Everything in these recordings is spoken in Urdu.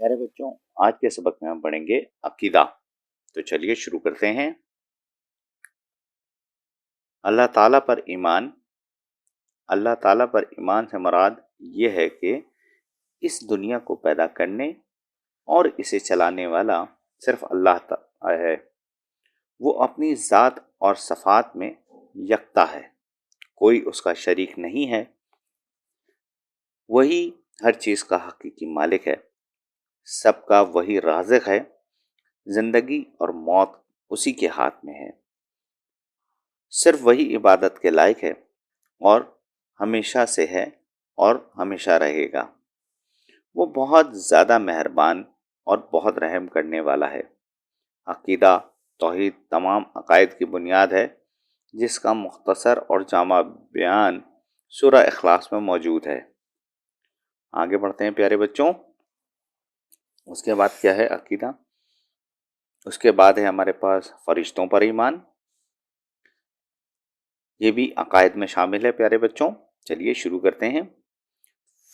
پیارے بچوں، آج کے سبق میں ہم پڑھیں گے عقیدہ۔ تو چلیے شروع کرتے ہیں۔ اللہ تعالیٰ پر ایمان۔ اللہ تعالیٰ پر ایمان سے مراد یہ ہے کہ اس دنیا کو پیدا کرنے اور اسے چلانے والا صرف اللہ تعالیٰ ہے۔ وہ اپنی ذات اور صفات میں یکتا ہے، کوئی اس کا شریک نہیں ہے۔ وہی ہر چیز کا حقیقی مالک ہے، سب کا وہی رازق ہے، زندگی اور موت اسی کے ہاتھ میں ہے۔ صرف وہی عبادت کے لائق ہے اور ہمیشہ سے ہے اور ہمیشہ رہے گا۔ وہ بہت زیادہ مہربان اور بہت رحم کرنے والا ہے۔ عقیدہ توحید تمام عقائد کی بنیاد ہے، جس کا مختصر اور جامع بیان سورہ اخلاص میں موجود ہے۔ آگے بڑھتے ہیں پیارے بچوں۔ اس کے بعد کیا ہے عقیدہ؟ اس کے بعد ہے ہمارے پاس فرشتوں پر ایمان۔ یہ بھی عقائد میں شامل ہے پیارے بچوں۔ چلیے شروع کرتے ہیں۔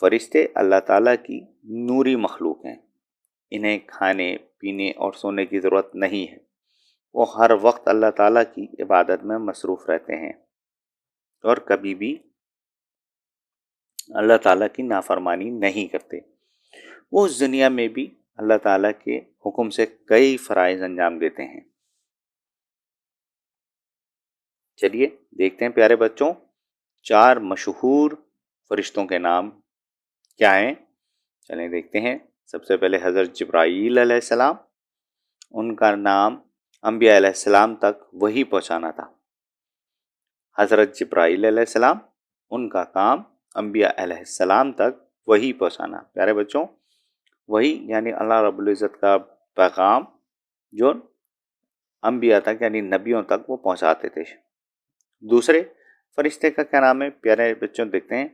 فرشتے اللہ تعالیٰ کی نوری مخلوق ہیں۔ انہیں کھانے پینے اور سونے کی ضرورت نہیں ہے۔ وہ ہر وقت اللہ تعالیٰ کی عبادت میں مصروف رہتے ہیں اور کبھی بھی اللہ تعالیٰ کی نافرمانی نہیں کرتے۔ وہ اس دنیا میں بھی اللہ تعالیٰ کے حکم سے کئی فرائض انجام دیتے ہیں۔ چلیے دیکھتے ہیں پیارے بچوں، 4 مشہور فرشتوں کے نام کیا ہیں؟ چلیں دیکھتے ہیں۔ سب سے پہلے حضرت جبرائیل علیہ السلام۔ ان کا نام انبیاء علیہ السلام تک وحی پہنچانا تھا۔ حضرت جبرائیل علیہ السلام، ان کا کام انبیاء علیہ السلام تک وحی پہنچانا۔ پیارے بچوں، وحی یعنی اللہ رب العزت کا پیغام جو انبیاء تک یعنی نبیوں تک وہ پہنچاتے تھے۔ دوسرے فرشتے کا کیا نام ہے؟ پیارے بچوں دیکھتے ہیں۔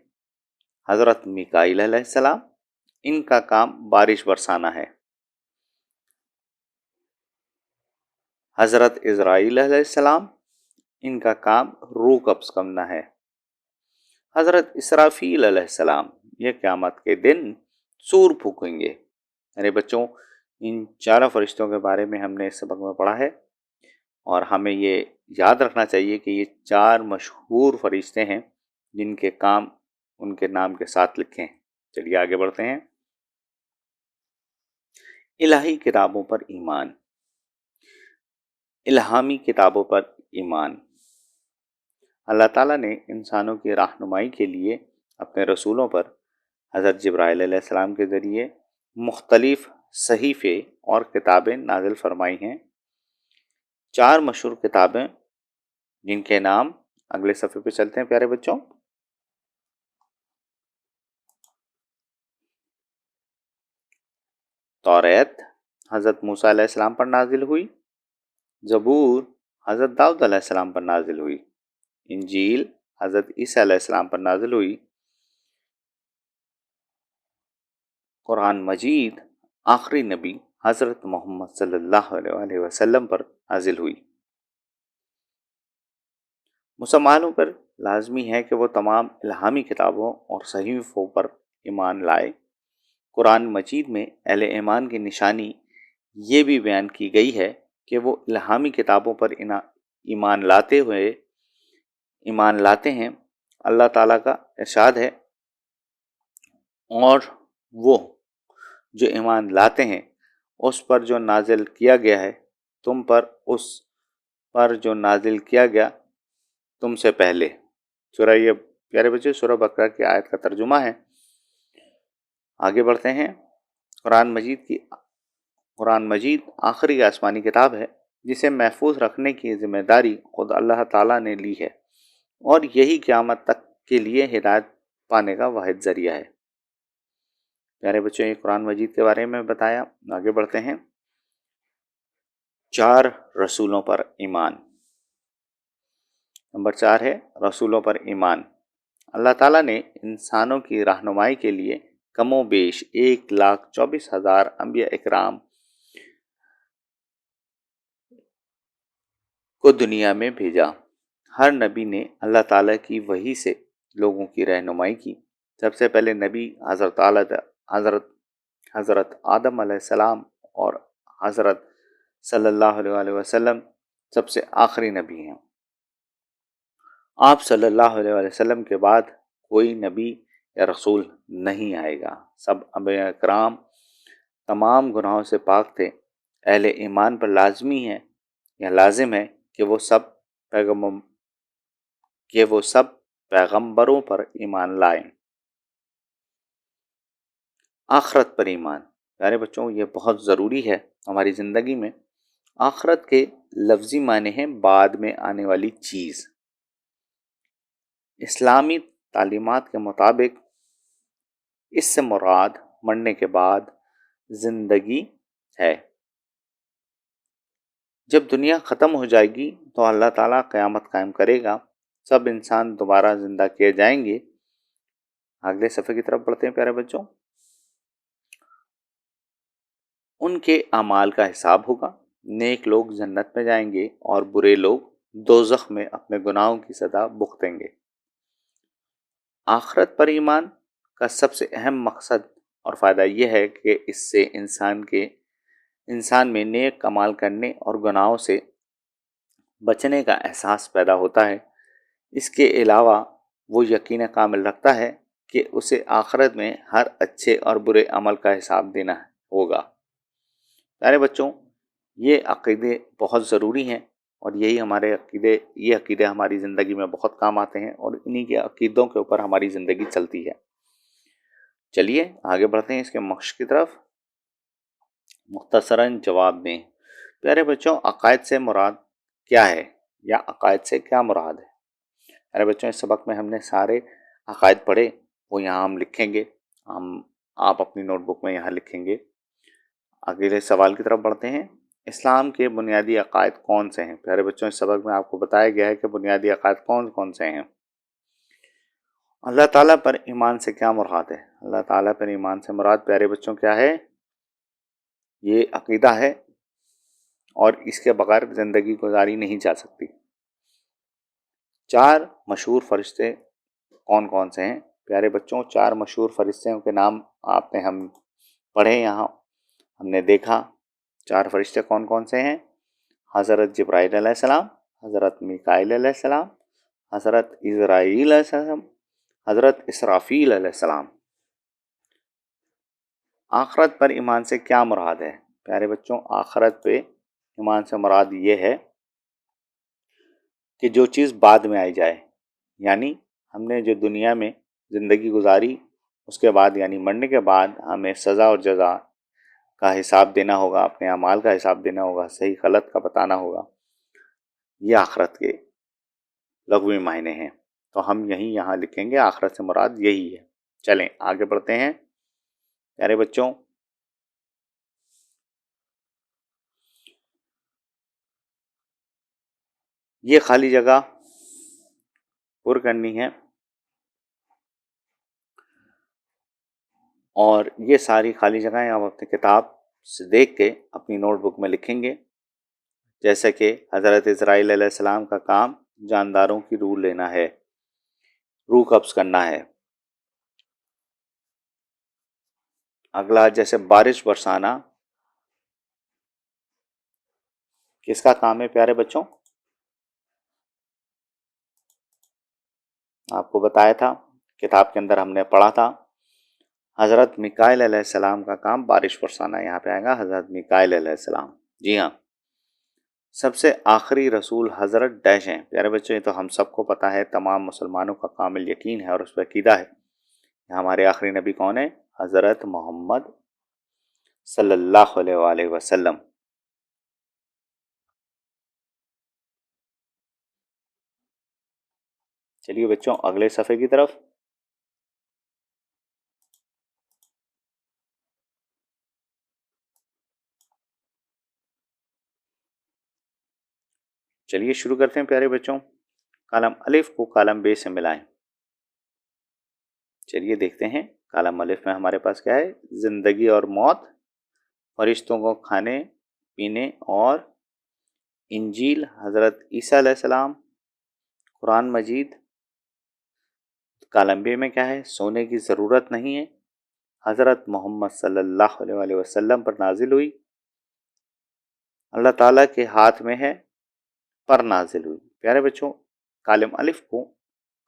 حضرت میکائیل علیہ السلام، ان کا کام بارش برسانا ہے۔ حضرت عزرائیل علیہ السلام، ان کا کام روح قبض کرنا ہے۔ حضرت اسرافیل علیہ السلام، یہ قیامت کے دن سور پھونکیں گے۔ میرے بچوں، ان 4 فرشتوں کے بارے میں ہم نے اس سبق میں پڑھا ہے، اور ہمیں یہ یاد رکھنا چاہیے کہ یہ 4 مشہور فرشتے ہیں جن کے کام ان کے نام کے ساتھ لکھے ہیں۔ چلیے آگے بڑھتے ہیں۔ الہی کتابوں پر ایمان۔ الہامی کتابوں پر ایمان۔ اللہ تعالیٰ نے انسانوں کی رہنمائی کے لیے اپنے رسولوں پر حضرت جبرائیل علیہ السلام کے ذریعے مختلف صحیفے اور کتابیں نازل فرمائی ہیں۔ 4 مشہور کتابیں جن کے نام اگلے صفحے پہ چلتے ہیں پیارے بچوں۔ توریت حضرت موسیٰ علیہ السلام پر نازل ہوئی۔ زبور حضرت داؤد علیہ السلام پر نازل ہوئی۔ انجیل حضرت عیسیٰ علیہ السلام پر نازل ہوئی۔ قرآن مجید آخری نبی حضرت محمد صلی اللہ علیہ وسلم پر نازل ہوئی۔ مسلمانوں پر لازمی ہے کہ وہ تمام الہامی کتابوں اور صحیفوں پر ایمان لائے۔ قرآن مجید میں اہل ایمان کی نشانی یہ بھی بیان کی گئی ہے کہ وہ الہامی کتابوں پر ایمان لاتے ہیں۔ اللہ تعالیٰ کا ارشاد ہے، اور وہ جو ایمان لاتے ہیں اس پر جو نازل کیا گیا ہے تم پر، اس پر جو نازل کیا گیا تم سے پہلے۔ سورہ یہ پیارے بچے سورہ بقرہ کی آیت کا ترجمہ ہے۔ آگے بڑھتے ہیں۔ قرآن مجید آخری آسمانی کتاب ہے جسے محفوظ رکھنے کی ذمہ داری خود اللہ تعالیٰ نے لی ہے، اور یہی قیامت تک کے لیے ہدایت پانے کا واحد ذریعہ ہے۔ پیارے بچوں، یہ قرآن مجید کے بارے میں بتایا۔ آگے بڑھتے ہیں۔ 4 رسولوں پر ایمان۔ نمبر 4 ہے رسولوں پر ایمان۔ اللہ تعالیٰ نے انسانوں کی رہنمائی کے لیے کم و بیش 1,24,000 انبیاء اکرام کو دنیا میں بھیجا۔ ہر نبی نے اللہ تعالیٰ کی وحی سے لوگوں کی رہنمائی کی۔ سب سے پہلے نبی حضرت حضرت آدم علیہ السلام اور حضرت صلی اللہ علیہ وسلم سب سے آخری نبی ہیں۔ آپ صلی اللہ علیہ وسلم کے بعد کوئی نبی یا رسول نہیں آئے گا۔ سب انبیاء کرام تمام گناہوں سے پاک تھے۔ اہل ایمان پر لازمی ہے یا لازم ہے کہ وہ سب پیغمبروں پر ایمان لائیں۔ آخرت پر ایمان، پیارے بچوں یہ بہت ضروری ہے ہماری زندگی میں۔ آخرت کے لفظی معنی ہیں بعد میں آنے والی چیز۔ اسلامی تعلیمات کے مطابق اس سے مراد مرنے کے بعد زندگی ہے۔ جب دنیا ختم ہو جائے گی تو اللہ تعالیٰ قیامت قائم کرے گا، سب انسان دوبارہ زندہ کیے جائیں گے۔ اگلے صفحے کی طرف بڑھتے ہیں پیارے بچوں۔ ان کے اعمال کا حساب ہوگا، نیک لوگ جنت میں جائیں گے اور برے لوگ دوزخ میں اپنے گناہوں کی سزا بھگتیں گے۔ آخرت پر ایمان کا سب سے اہم مقصد اور فائدہ یہ ہے کہ اس سے انسان میں نیک کمال کرنے اور گناہوں سے بچنے کا احساس پیدا ہوتا ہے۔ اس کے علاوہ وہ یقین کامل رکھتا ہے کہ اسے آخرت میں ہر اچھے اور برے عمل کا حساب دینا ہوگا۔ پیارے بچوں یہ عقیدے بہت ضروری ہیں اور یہ عقیدے ہماری زندگی میں بہت کام آتے ہیں اور انہی کے عقیدوں کے اوپر ہماری زندگی چلتی ہے۔ چلیے آگے بڑھتے ہیں اس کے مشق کی طرف۔ مختصراً جواب دیں۔ پیارے بچوں عقائد سے مراد کیا ہے یا عقائد سے کیا مراد ہے؟ پیارے بچوں اس سبق میں ہم نے سارے عقائد پڑھے، وہ یہاں ہم لکھیں گے، آپ اپنی نوٹ بک میں یہاں لکھیں گے۔ اگلے سوال کی طرف بڑھتے ہیں۔ اسلام کے بنیادی عقائد کون سے ہیں؟ پیارے بچوں اس سبق میں آپ کو بتایا گیا ہے کہ بنیادی عقائد کون کون سے ہیں۔ اللہ تعالیٰ پر ایمان سے کیا مراد ہے؟ اللہ تعالیٰ پر ایمان سے مراد پیارے بچوں کیا ہے؟ یہ عقیدہ ہے اور اس کے بغیر زندگی گزاری نہیں جا سکتی۔ 4 مشہور فرشتے کون کون سے ہیں؟ پیارے بچوں 4 مشہور فرشتوں کے نام ہم پڑھے، یہاں ہم نے دیکھا 4 فرشتے کون کون سے ہیں۔ حضرت جبرائیل علیہ السلام، حضرت میکائیل علیہ السلام، حضرت عزرائیل علیہ السلام، حضرت اسرافیل علیہ السلام۔ آخرت پر ایمان سے کیا مراد ہے؟ پیارے بچوں آخرت پہ ایمان سے مراد یہ ہے کہ جو چیز بعد میں آئی جائے، یعنی ہم نے جو دنیا میں زندگی گزاری اس کے بعد یعنی مرنے کے بعد ہمیں سزا اور جزا کا حساب دینا ہوگا، اپنے اعمال کا حساب دینا ہوگا، صحیح غلط کا بتانا ہوگا۔ یہ آخرت کے لغوی معنی ہیں، تو ہم یہاں لکھیں گے آخرت سے مراد یہی ہے۔ چلیں آگے بڑھتے ہیں پیارے بچوں۔ یہ خالی جگہ پر کرنی ہے اور یہ ساری خالی جگہیں آپ اپنی کتاب سے دیکھ کے اپنی نوٹ بک میں لکھیں گے، جیسے کہ حضرت اسرائیل علیہ السلام کا کام جانداروں کی روح لینا ہے، روح قبض کرنا ہے۔ اگلا جیسے بارش برسانا کس کا کام ہے پیارے بچوں؟ آپ کو بتایا تھا، کتاب کے اندر ہم نے پڑھا تھا، حضرت میکائیل علیہ السلام کا کام بارش برسانا۔ یہاں پہ آئے گا حضرت میکائیل علیہ السلام۔ جی ہاں، سب سے آخری رسول حضرت ڈیش ہیں۔ پیارے بچوں یہ تو ہم سب کو پتہ ہے، تمام مسلمانوں کا کامل یقین ہے اور اس پہ عقیدہ ہے۔ ہمارے آخری نبی کون ہے؟ حضرت محمد صلی اللہ علیہ وآلہ وسلم۔ چلیے بچوں اگلے صفحے کی طرف۔ چلیے شروع کرتے ہیں پیارے بچوں۔ کالم الف کو کالم بے سے ملائیں۔ چلیے دیکھتے ہیں کالم الف میں ہمارے پاس کیا ہے؟ زندگی اور موت، فرشتوں کو کھانے پینے اور انجیل حضرت عیسیٰ علیہ السلام، قرآن مجید۔ کالم بے میں کیا ہے؟ سونے کی ضرورت نہیں ہے، حضرت محمد صلی اللہ علیہ وسلم پر نازل ہوئی، اللہ تعالیٰ کے ہاتھ میں ہے پر نازل ہوئی۔ پیارے بچوں، کالم الف کو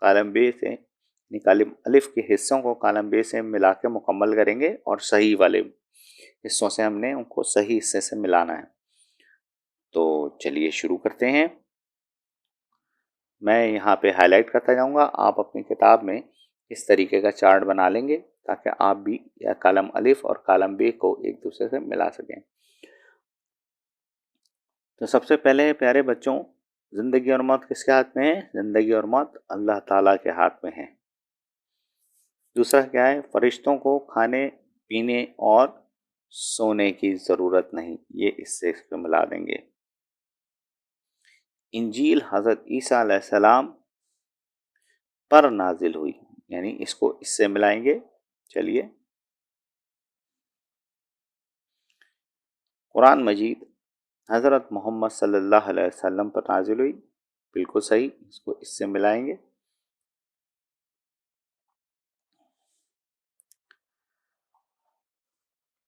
کالم بے سے کالم الف کے حصوں کو کالم بے سے ملا کے مکمل کریں گے، اور صحیح والے حصوں سے ہم نے ان کو صحیح حصے سے ملانا ہے۔ تو چلیے شروع کرتے ہیں۔ میں یہاں پہ ہائی لائٹ کرتا جاؤں گا، آپ اپنی کتاب میں اس طریقے کا چارٹ بنا لیں گے تاکہ آپ بھی یا کالم الف اور کالم بے کو ایک دوسرے سے ملا سکیں۔ تو سب سے پہلے پیارے بچوں، زندگی اور موت کس کے ہاتھ میں ہے؟ زندگی اور موت اللہ تعالیٰ کے ہاتھ میں ہے۔ دوسرا کیا ہے؟ فرشتوں کو کھانے پینے اور سونے کی ضرورت نہیں، یہ اس سے ملا دیں گے۔ انجیل حضرت عیسیٰ علیہ السلام پر نازل ہوئی، یعنی اس کو اس سے ملائیں گے۔ چلیے، قرآن مجید حضرت محمد صلی اللہ علیہ وسلم پر نازل ہوئی، بالکل صحیح، اس کو اس سے ملائیں گے۔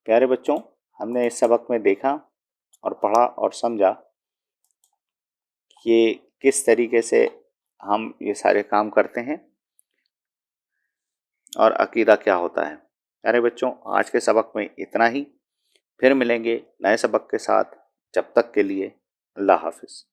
پیارے بچوں، ہم نے اس سبق میں دیکھا اور پڑھا اور سمجھا کہ کس طریقے سے ہم یہ سارے کام کرتے ہیں اور عقیدہ کیا ہوتا ہے۔ پیارے بچوں، آج کے سبق میں اتنا ہی، پھر ملیں گے نئے سبق کے ساتھ۔ جب تک کے لیے اللہ حافظ۔